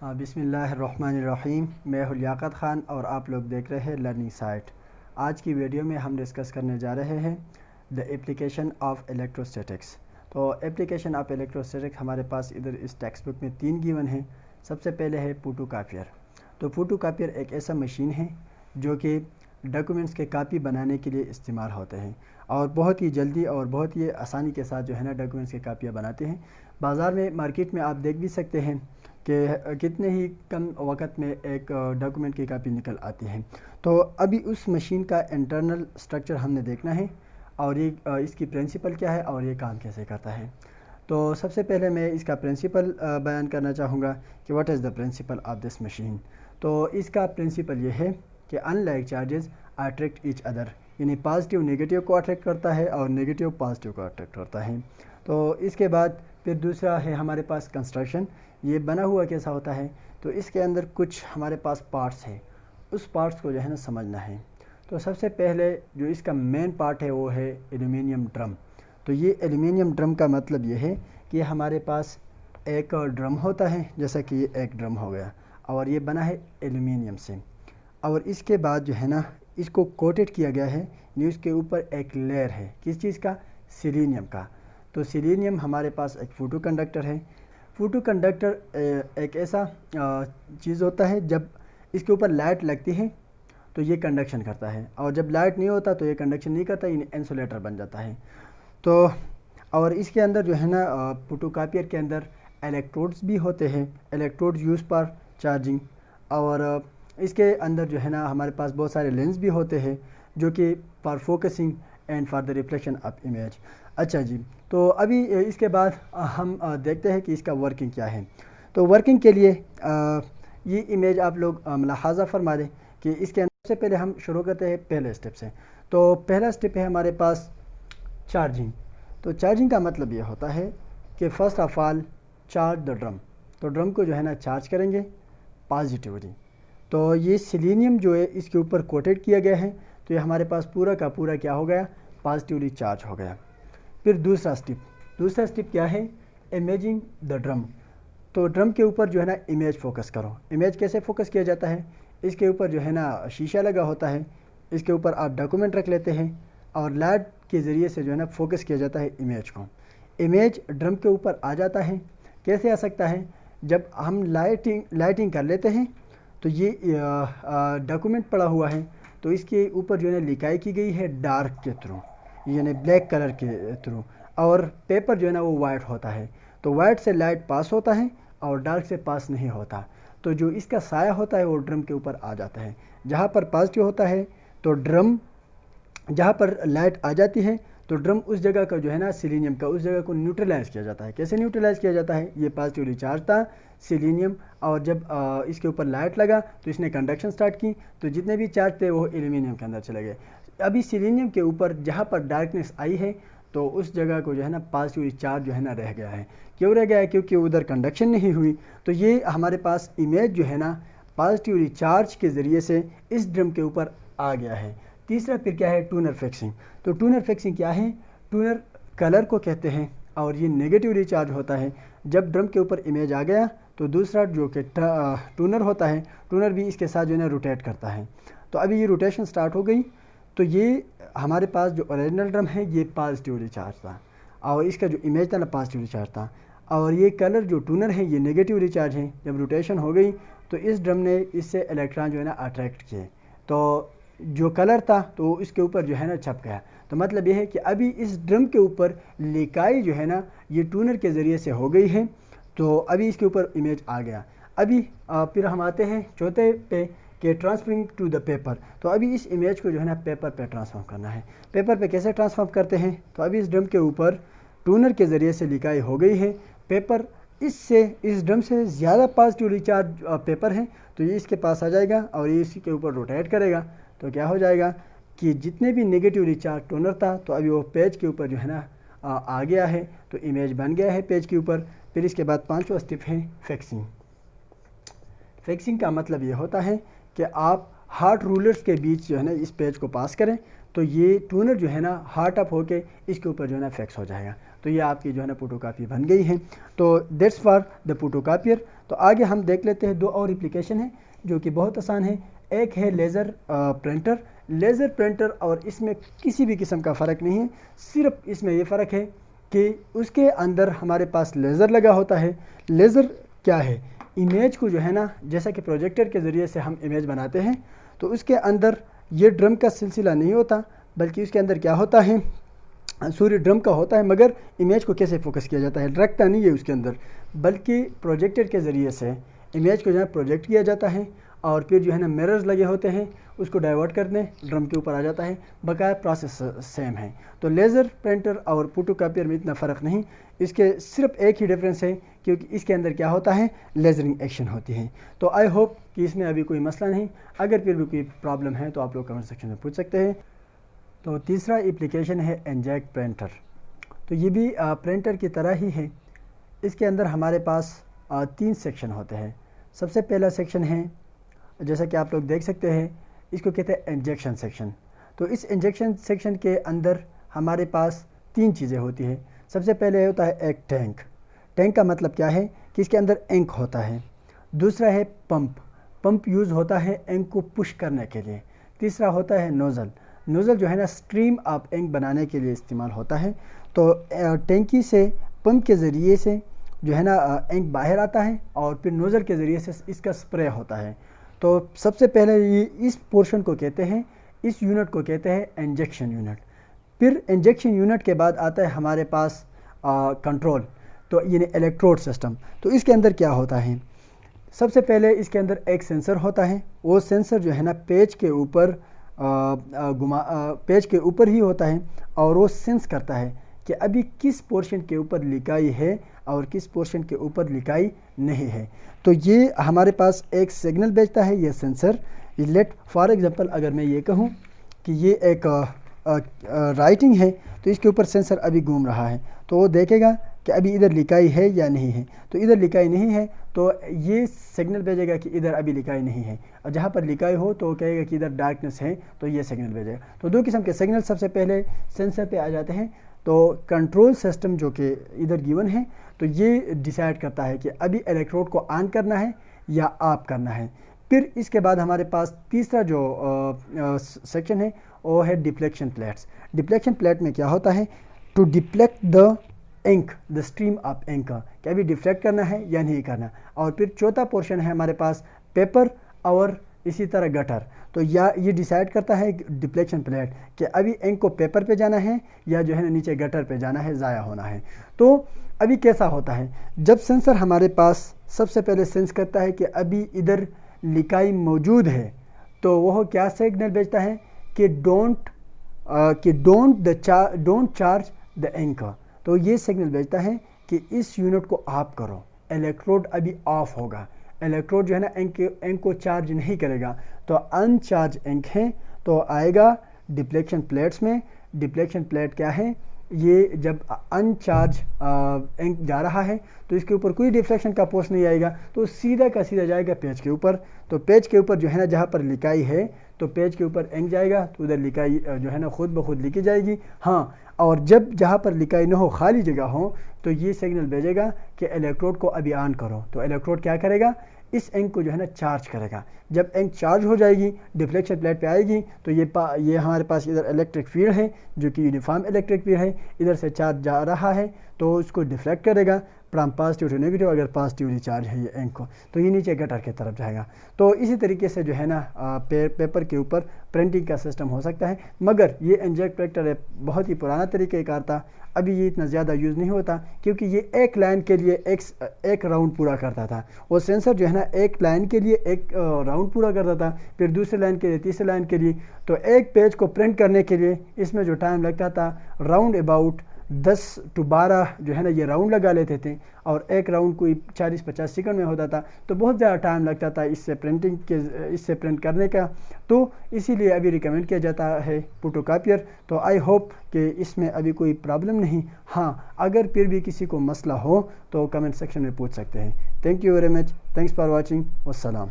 बिस्मिल्लाहिर्रहमानिर्रहीम। मैं हूँ लियाकत ख़ान और आप लोग देख रहे हैं लर्निंग साइट। आज की वीडियो में हम डिस्कस करने जा रहे हैं द एप्लीकेशन ऑफ इलेक्ट्रोस्टैटिक्स। तो एप्लीकेशन ऑफ इलेक्ट्रोस्टैटिक्स हमारे पास इधर इस टेक्स्ट बुक में 3 गिवन हैं। सबसे पहले है फोटोकॉपियर। तो फोटोकॉपियर एक ऐसा मशीन है जो कि डॉक्यूमेंट्स के कापी बनाने के लिए इस्तेमाल होते हैं और बहुत ही जल्दी और बहुत ही आसानी के साथ जो है ना डॉक्यूमेंट्स की कापियाँ बनाते हैं। बाज़ार में मार्केट में आप देख भी सकते हैं कि कितने ही कम वक्त में एक डॉक्यूमेंट की कापी निकल आती है। तो अभी उस मशीन का इंटरनल स्ट्रक्चर हमने देखना है और ये इसकी प्रिंसिपल क्या है और ये काम कैसे करता है। तो सबसे पहले मैं इसका प्रिंसिपल बयान करना चाहूँगा कि what is the principle of this machine. तो इसका प्रिंसिपल ये है कि unlike charges attract each other, यानी पॉजिटिव नेगेटिव को अट्रैक्ट करता है और नेगेटिव पॉजिटिव को अट्रैक्ट करता है। तो इसके बाद फिर दूसरा है हमारे पास कंस्ट्रक्शन। ये बना हुआ कैसा होता है, तो इसके अंदर कुछ हमारे पास पार्ट्स हैं, उस पार्ट्स को जो है ना समझना है। तो सबसे पहले जो इसका मेन पार्ट है वो है एल्युमिनियम ड्रम। तो ये एल्युमिनियम ड्रम का मतलब ये है कि हमारे पास एक ड्रम होता है, जैसा कि ये एक ड्रम हो गया और ये बना है एल्युमिनियम से, और इसके बाद जो है ना इसको कोटेड किया गया है, यानी उसके ऊपर एक लेयर है किस चीज़ का, सिलीनियम का। तो सिलीनियम हमारे पास एक फोटो कंडक्टर है। फोटो कंडक्टर एक ऐसा चीज़ होता है, जब इसके ऊपर लाइट लगती है तो ये कंडक्शन करता है, और जब लाइट नहीं होता तो ये कंडक्शन नहीं करता, ये इंसुलेटर बन जाता है। तो और इसके अंदर जो है ना फोटोकॉपियर के अंदर इलेक्ट्रोड्स भी होते हैं, इलेक्ट्रोड्स यूज़ फॉर चार्जिंग। और इसके अंदर जो है ना हमारे पास बहुत सारे लेंस भी होते हैं जो कि for focusing and for the reflection of image. अच्छा जी, तो अभी इसके बाद हम देखते हैं कि इसका वर्किंग क्या है। तो वर्किंग के लिए ये इमेज आप लोग मुलाहाजा फरमा दें कि इसके अंदर सबसे पहले हम शुरू करते हैं पहले स्टेप से। तो पहला स्टेप है हमारे पास चार्जिंग। तो चार्जिंग का मतलब ये होता है कि first of all charge the drum. तो ड्रम को जो है ना चार्ज करेंगे पॉजिटिवली। तो ये सिलीनियम जो है इसके ऊपर कोटेड किया गया है, तो ये हमारे पास पूरा का पूरा क्या हो गया, पॉजिटिवली चार्ज हो गया। फिर दूसरा स्टेप क्या है, इमेजिंग द ड्रम। तो ड्रम के ऊपर जो है ना इमेज फोकस करो। इमेज कैसे फोकस किया जाता है, इसके ऊपर जो है ना शीशा लगा होता है, इसके ऊपर आप डॉक्यूमेंट रख लेते हैं और लाइट के ज़रिए से जो है ना फोकस किया जाता है इमेज को। इमेज ड्रम के ऊपर आ जाता है। कैसे आ सकता है, जब हम लाइटिंग कर लेते हैं तो ये डॉक्यूमेंट पड़ा हुआ है, तो इसके ऊपर जो है ना लिखाई की गई है डार्क के थ्रू, यानी ब्लैक कलर के थ्रू, और पेपर जो है ना वो वाइट होता है। तो वाइट से लाइट पास होता है और डार्क से पास नहीं होता। तो जो इसका साया होता है वो ड्रम के ऊपर आ जाता है। जहाँ पर पॉजिटिव होता है तो ड्रम, जहाँ पर लाइट आ जाती है तो ड्रम उस जगह का जो है ना सिलीनियम का उस जगह को न्यूट्रलाइज़ किया जाता है। कैसे न्यूट्रलाइज़ किया जाता है, ये पॉजिटिवली चार्ज था सिलीनियम, और जब इसके ऊपर लाइट लगा तो इसने कंडक्शन स्टार्ट की, तो जितने भी चार्ज थे वो एल्युमिनियम के अंदर चले गए। अभी सिलीनियम के ऊपर जहाँ पर डार्कनेस आई है तो उस जगह को जो है ना पॉजिटिवली चार्ज जो है ना रह गया है। क्यों रह गया है, क्योंकि उधर कंडक्शन नहीं हुई। तो ये हमारे पास इमेज जो है ना पॉजिटिवली चार्ज के ज़रिए से इस ड्रम के ऊपर आ गया है। तीसरा फिर क्या है, टूनर फिक्सिंग। तो टूनर फिक्सिंग क्या है, टूनर कलर को कहते हैं और ये नेगेटिवली चार्ज होता है। जब ड्रम के ऊपर इमेज आ गया तो दूसरा जो कि टूनर होता है, टूनर भी इसके साथ जो है ना रोटेट करता है। तो अभी ये रोटेशन स्टार्ट हो गई, तो ये हमारे पास जो ओरिजिनल ड्रम है ये पॉजिटिवली चार्ज था और इसका जो इमेज था ना पॉजिटिवली चार्ज था, और ये कलर जो टूनर है ये नेगेटिवली चार्ज है। जब रोटेशन हो गई तो इस ड्रम ने इससे इलेक्ट्रॉन जो है ना अट्रैक्ट किए, तो जो कलर था तो इसके ऊपर जो है ना छप गया। तो मतलब ये है कि अभी इस ड्रम के ऊपर लिकाई जो है ना ये टूनर के ज़रिए से हो गई है, तो अभी इसके ऊपर इमेज आ गया। अभी फिर हम आते हैं चौथे पे कि ट्रांसफरिंग टू द पेपर। तो अभी इस इमेज को जो है ना पेपर पे ट्रांसफॉर्म करना है। पेपर पे कैसे ट्रांसफॉर्म करते हैं, तो अभी इस ड्रम के ऊपर टूनर के ज़रिए से लिकाई हो गई है। पेपर इस ड्रम से ज़्यादा पॉजिटिवली चार्ज पेपर है, तो ये इसके पास आ जाएगा और ये इसी के ऊपर रोटेट करेगा। तो क्या हो जाएगा कि जितने भी नेगेटिवली चार्ज टोनर था तो अभी वो पेज के ऊपर जो है ना आ गया है, तो इमेज बन गया है पेज के ऊपर। फिर इसके बाद पांचवा स्टेप है फिक्सिंग। फिक्सिंग का मतलब ये होता है कि आप हार्ट रूलर्स के बीच जो है ना इस पेज को पास करें, तो ये टूनर जो है ना हार्ट अप होके इसके ऊपर जो है ना फिक्स हो जाएगा। तो ये आपकी जो है ना फोटोकॉपी बन गई है। तो दैट्स फॉर द फोटोकॉपियर। तो आगे हम देख लेते हैं 2 और एप्लीकेशन है जो कि बहुत आसान है। एक है लेज़र प्रिंटर। लेज़र प्रिंटर और इसमें किसी भी किस्म का फ़र्क नहीं है, सिर्फ इसमें ये फ़र्क है कि उसके अंदर हमारे पास लेज़र लगा होता है। लेज़र क्या है, इमेज को जो है ना, जैसा कि प्रोजेक्टर के ज़रिए से हम इमेज बनाते हैं, तो उसके अंदर ये ड्रम का सिलसिला नहीं होता, बल्कि उसके अंदर क्या होता है, सूर्य ड्रम का होता है, मगर इमेज को कैसे फोकस किया जाता है, रखता नहीं है उसके अंदर, बल्कि प्रोजेक्टर के ज़रिए से इमेज को जो है प्रोजेक्ट किया जाता है और फिर जो है ना मिरर्स लगे होते हैं, उसको डाइवर्ट करने ड्रम के ऊपर आ जाता है। बकाया प्रोसेस सेम है। तो लेज़र प्रिंटर और फोटोकॉपियर में इतना फ़र्क नहीं, इसके सिर्फ एक ही डिफरेंस है, क्योंकि इसके अंदर क्या होता है, लेज़रिंग एक्शन होती है। तो आई होप कि इसमें अभी कोई मसला नहीं। अगर फिर भी कोई प्रॉब्लम है तो आप लोग कमेंट सेक्शन में पूछ सकते हैं। तो तीसरा एप्लीकेशन है इंकजेट प्रिंटर। तो ये भी प्रिंटर की तरह ही है। इसके अंदर हमारे पास 3 सेक्शन होते हैं। सबसे पहला सेक्शन है, जैसा कि आप लोग देख सकते हैं, इसको कहते हैं इंजेक्शन सेक्शन। तो इस इंजेक्शन सेक्शन के अंदर हमारे पास 3 चीज़ें होती है। सबसे पहले होता है एक टैंक। टैंक का मतलब क्या है कि इसके अंदर इंक होता है। दूसरा है पंप। पंप यूज़ होता है इंक को पुश करने के लिए। तीसरा होता है नोज़ल। नोज़ल जो है ना स्ट्रीम ऑफ इंक बनाने के लिए इस्तेमाल होता है। तो टैंकी से पंप के ज़रिए से जो है ना इंक बाहर आता है और फिर नोज़ल के ज़रिए से इसका स्प्रे होता है। तो सबसे पहले ये इस पोर्शन को कहते हैं, इस यूनिट को कहते हैं इंजेक्शन यूनिट। फिर इंजेक्शन यूनिट के बाद आता है हमारे पास कंट्रोल, तो यानी इलेक्ट्रोड सिस्टम। तो इसके अंदर क्या होता है, सबसे पहले इसके अंदर एक सेंसर होता है। वो सेंसर जो है ना पेज के ऊपर पेज के ऊपर ही होता है और वो सेंस करता है कि अभी किस पोर्शन के ऊपर लिखाई है और किस पोर्शन के ऊपर लिखाई नहीं है। तो ये हमारे पास एक सिग्नल भेजता है ये सेंसर। लेट फॉर एग्जांपल अगर मैं ये कहूँ कि ये एक राइटिंग है, तो इसके ऊपर सेंसर अभी घूम रहा है, तो वो देखेगा कि अभी इधर लिखाई है या नहीं है। तो इधर लिखाई नहीं है तो ये सिग्नल भेजेगा कि इधर अभी लिखाई नहीं है, और जहाँ पर लिखाई हो तो कहेगा कि इधर डार्कनेस है, तो ये सिग्नल भेजेगा। तो 2 किस्म के सिग्नल सबसे पहले सेंसर पे आ जाते हैं। तो कंट्रोल सिस्टम जो कि इधर गिवन है, तो ये डिसाइड करता है कि अभी इलेक्ट्रोड को ऑन करना है या ऑफ करना है। फिर इसके बाद हमारे पास तीसरा जो सेक्शन है वो है डिफ्लेक्शन प्लेट्स। डिफ्लेक्शन प्लेट में क्या होता है, to deflect the ink, the stream of ink, कि अभी डिफ्लेक्ट करना है या नहीं करना। और फिर चौथा पोर्शन है हमारे पास पेपर और इसी तरह गटर। तो या ये डिसाइड करता है डिफ्लेक्शन प्लेट कि अभी इंक को पेपर पे जाना है या जो है ना नीचे गटर पे जाना है, ज़ाया होना है। तो अभी कैसा होता है, जब सेंसर हमारे पास सबसे पहले सेंस करता है कि अभी इधर लिखाई मौजूद है, तो वह क्या सिग्नल भेजता है कि डोंट चार्ज द इंक। तो ये सिग्नल भेजता है कि इस यूनिट को ऑफ करो, इलेक्ट्रोड अभी ऑफ होगा। इलेक्ट्रोड जो है ना इंक को चार्ज नहीं करेगा। तो अनचार्ज इंक है तो आएगा डिफ्लेक्शन प्लेट्स में। डिफ्लेक्शन प्लेट क्या है, ये जब अनचार्ज इंक जा रहा है तो इसके ऊपर कोई डिफ्लेक्शन का फोर्स नहीं आएगा, तो सीधा का सीधा जाएगा पेज के ऊपर। तो पेज के ऊपर जो है ना जहाँ पर लिखाई है, तो पेज के ऊपर इंक जाएगा तो उधर लिखाई जो है ना खुद ब खुद लिखी जाएगी। हाँ, और जब जहाँ पर लिखाई न हो, खाली जगह हो, तो ये सिग्नल भेजेगा कि इलेक्ट्रोड को अभी ऑन करो। तो इलेक्ट्रोड क्या करेगा, इस इंक को जो है ना चार्ज करेगा। जब इंक चार्ज हो जाएगी, डिफ्लेक्शन प्लेट पे आएगी, तो ये हमारे पास इधर इलेक्ट्रिक फील्ड है जो कि यूनिफॉर्म इलेक्ट्रिक फील्ड है, इधर से चार्ज जा रहा है तो उसको डिफ्लेक्ट करेगा फ्रॉम पॉजिटिव टू नेगेटिव। अगर पॉजिटिवली चार्ज है ये इंक को, तो ये नीचे गटर की तरफ जाएगा। तो इसी तरीके से जो है ना पेपर के ऊपर प्रिंटिंग का सिस्टम हो सकता है। मगर ये इंकजेट प्रिंटर बहुत ही पुराना तरीक़ेकार था, अभी ये इतना ज़्यादा यूज़ नहीं होता, क्योंकि ये एक लाइन के लिए एक राउंड पूरा करता था। वो सेंसर जो है ना एक लाइन के लिए एक राउंड पूरा करता था, फिर दूसरे लाइन के लिए, तीसरे लाइन के लिए। तो एक पेज को प्रिंट करने के लिए इसमें जो टाइम लगता था, राउंड अबाउट 10 to 12 जो है ना ये राउंड लगा लेते थे, और एक राउंड कोई 40-50 सेकंड में होता था। तो बहुत ज़्यादा टाइम लगता था इससे प्रिंट करने का। तो इसीलिए अभी रिकमेंड किया जाता है फोटोकॉपियर। तो आई होप कि इसमें अभी कोई प्रॉब्लम नहीं। हाँ, अगर फिर भी किसी को मसला हो तो कमेंट सेक्शन में पूछ सकते हैं। Thank you very much, thanks for watching, वस्सलाम।